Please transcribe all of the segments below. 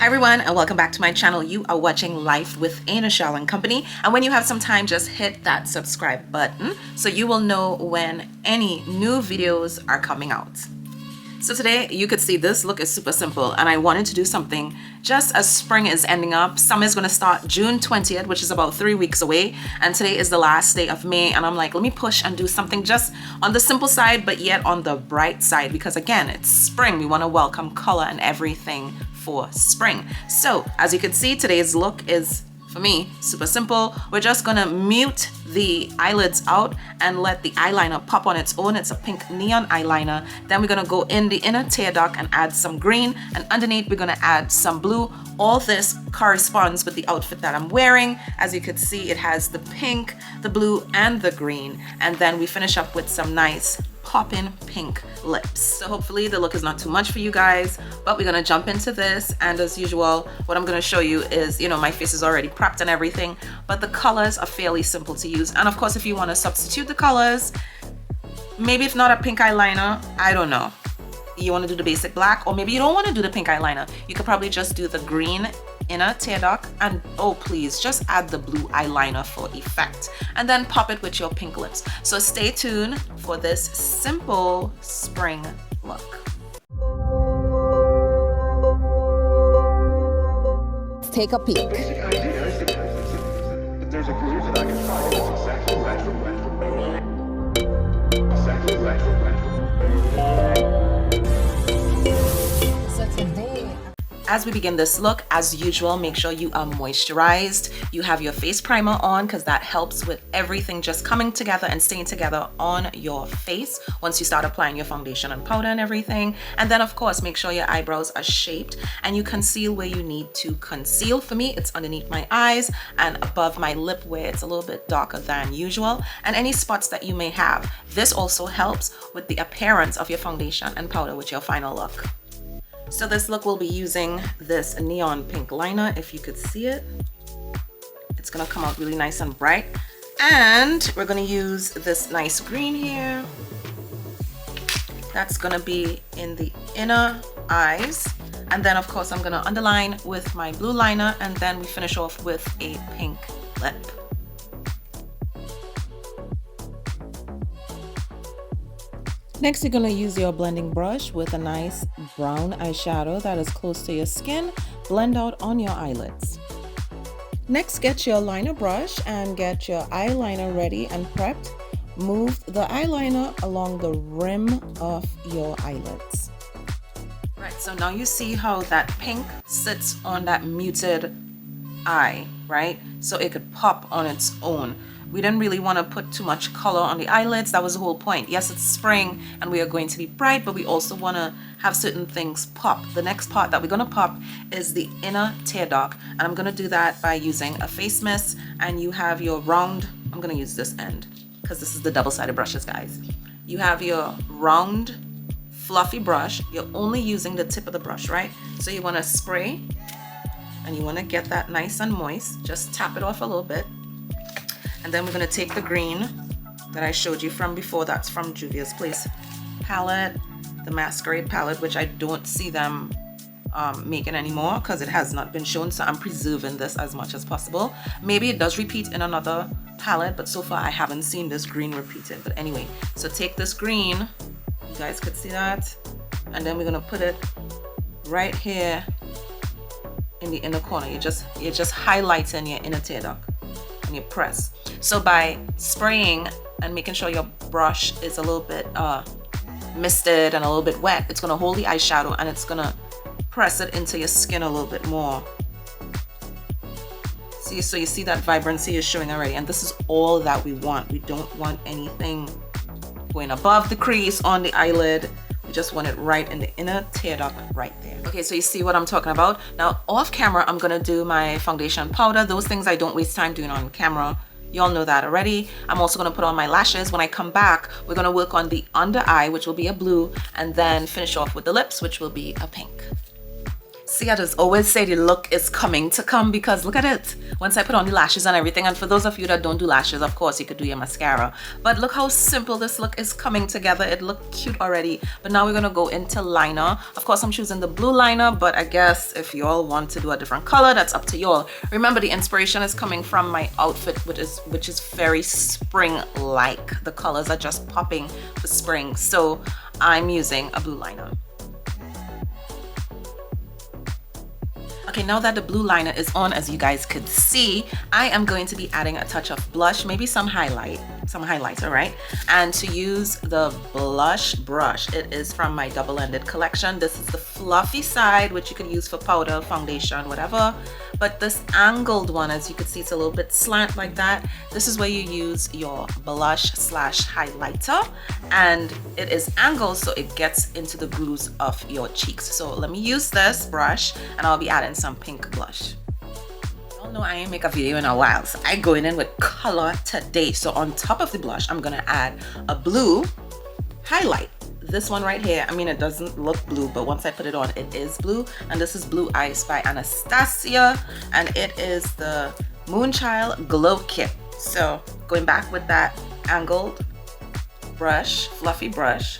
Hi everyone, and welcome back to my channel. You are watching Life with Eyeshadows and Company, and when you have some time, just hit that subscribe button so you will know when any new videos are coming out. So today you could see this look is super simple, and I wanted to do something just as spring is ending up. Summer is going to start June 20th, which is about 3 weeks away, and today is the last day of May, and I'm like, let me push and do something just on the simple side but yet on the bright side, because again, it's spring. We want to welcome color and everything for spring. So as you can see, today's look is, for me, super simple. We're just gonna mute the eyelids out and let the eyeliner pop on its own. It's a pink neon eyeliner. Then we're gonna go in the inner tear duct and add some green, and underneath we're gonna add some blue. All this corresponds with the outfit that I'm wearing. As you can see, it has the pink, the blue, and the green. And then we finish up with some nice popping pink lips. So hopefully the look is not too much for you guys, but we're gonna jump into this. And as usual, what I'm gonna show you is, my face is already prepped and everything, but the colors are fairly simple to use. And of course, if you want to substitute the colors, maybe if not a pink eyeliner, I don't know, you want to do the basic black, or maybe you don't want to do the pink eyeliner, you could probably just do the green inner tear duct, and oh please, just add the blue eyeliner for effect, and then pop it with your pink lips. So stay tuned for this simple spring look. Let's take a peek. Basic idea is that there's a groove that I can find that's exactly right for wet. Exactly right for wet. So today, as we begin this look, as usual, make sure you are moisturized. You have your face primer on, because that helps with everything just coming together and staying together on your face once you start applying your foundation and powder and everything. And then of course, make sure your eyebrows are shaped and you conceal where you need to conceal. For me, it's underneath my eyes and above my lip where it's a little bit darker than usual, and any spots that you may have. This also helps with the appearance of your foundation and powder with your final look. So this look will be using this neon pink liner. If you could see it, it's gonna come out really nice and bright. And we're gonna use this nice green here. That's gonna be in the inner eyes. And then of course I'm gonna underline with my blue liner, and then we finish off with a pink lip. Next, you're going to use your blending brush with a nice brown eyeshadow that is close to your skin. Blend out on your eyelids. Next, get your liner brush and get your eyeliner ready and prepped. Move the eyeliner along the rim of your eyelids. Right, so now you see how that pink sits on that muted eye, right? So it could pop on its own. We didn't really want to put too much color on the eyelids. That was the whole point. Yes, it's spring and we are going to be bright, but we also want to have certain things pop. The next part that we're going to pop is the inner tear duct, and I'm going to do that by using a face mist. And you have your round, I'm going to use this end because this is the double-sided brushes, guys. You have your round fluffy brush. You're only using the tip of the brush, right? So you want to spray and you want to get that nice and moist. Just tap it off a little bit. And then we're going to take the green that I showed you from before. That's from Juvia's Place palette, the Masquerade palette, which I don't see them making anymore because it has not been shown. So I'm preserving this as much as possible. Maybe it does repeat in another palette, but so far I haven't seen this green repeated. But anyway, so take this green. You guys could see that. And then we're going to put it right here in the inner corner. You're just highlighting your inner tear duct. You press. So by spraying and making sure your brush is a little bit misted and a little bit wet, it's going to hold the eyeshadow and it's going to press it into your skin a little bit more. See, so you see that vibrancy is showing already, and this is all that we want. We don't want anything going above the crease on the eyelid. We just want it right in the inner tear duct right there. Okay, so you see what I'm talking about. Now off camera, I'm gonna do my foundation powder. Those things I don't waste time doing on camera. You all know that already. I'm also gonna put on my lashes. When I come back, we're gonna work on the under eye, which will be a blue, and then finish off with the lips, which will be a pink. See, I just always say the look is coming to come because look at it. Once I put on the lashes and everything, and for those of you that don't do lashes, of course, you could do your mascara. But look how simple this look is coming together. It looked cute already. But now we're going to go into liner. Of course, I'm choosing the blue liner, but I guess if you all want to do a different color, that's up to you all. Remember, the inspiration is coming from my outfit, which is very spring-like. The colors are just popping for spring. So I'm using a blue liner. Okay, now that the blue liner is on, as you guys could see, I am going to be adding a touch of blush, maybe some highlighter, right? And to use the blush brush, it is from my double-ended collection. This is the fluffy side, which you can use for powder, foundation, whatever. But this angled one, as you can see, it's a little bit slant like that. This is where you use your blush / highlighter, and it is angled so it gets into the grooves of your cheeks. So let me use this brush, and I'll be adding some pink blush. Y'all know I ain't make a video in a while, so I going in with color today. So on top of the blush, I'm gonna add a blue highlight. This one right here, I mean, it doesn't look blue, but once I put it on, it is blue. And this is Blue Ice by Anastasia, and it is the Moonchild Glow Kit. So going back with that angled brush, fluffy brush,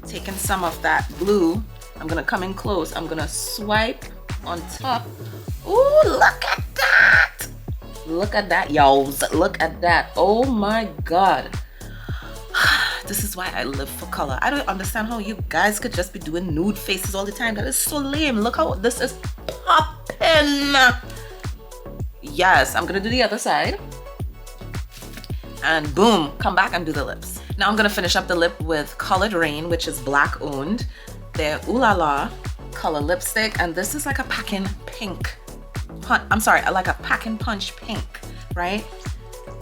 taking some of that blue, I'm gonna come in close, I'm gonna swipe on top. Ooh, look at that! Look at that, y'all. Look at that. Oh my God. This is why I live for color. I don't understand how you guys could just be doing nude faces all the time. That is so lame. Look how this is popping. Yes, I'm gonna do the other side. And boom, come back and do the lips. Now I'm gonna finish up the lip with colored Raine, which is black owned. Their Ooh La La color lipstick, and this is like a packing pink. I'm sorry, like a packing punch pink, right?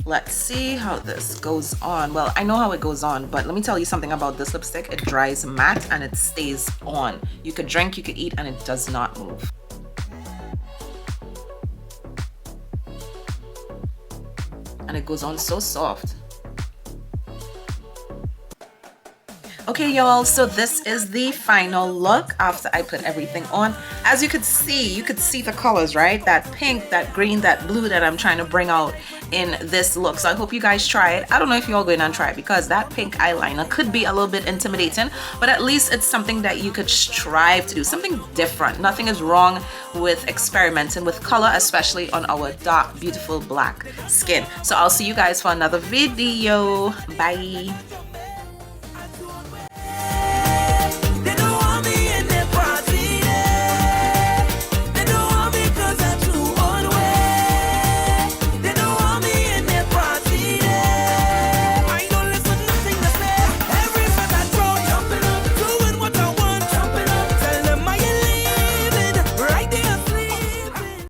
Let's see how this goes on. Well, I know how it goes on, but let me tell you something about this lipstick. It dries matte and it stays on. You could drink, you could eat, and it does not move. And it goes on so soft. Okay, y'all, so this is the final look after I put everything on. As you could see the colors, right? That pink, that green, that blue that I'm trying to bring out in this look. So I hope you guys try it. I don't know if you're all going to try it because that pink eyeliner could be a little bit intimidating, but at least it's something that you could strive to do, something different. Nothing is wrong with experimenting with color, especially on our dark, beautiful black skin. So I'll see you guys for another video. Bye.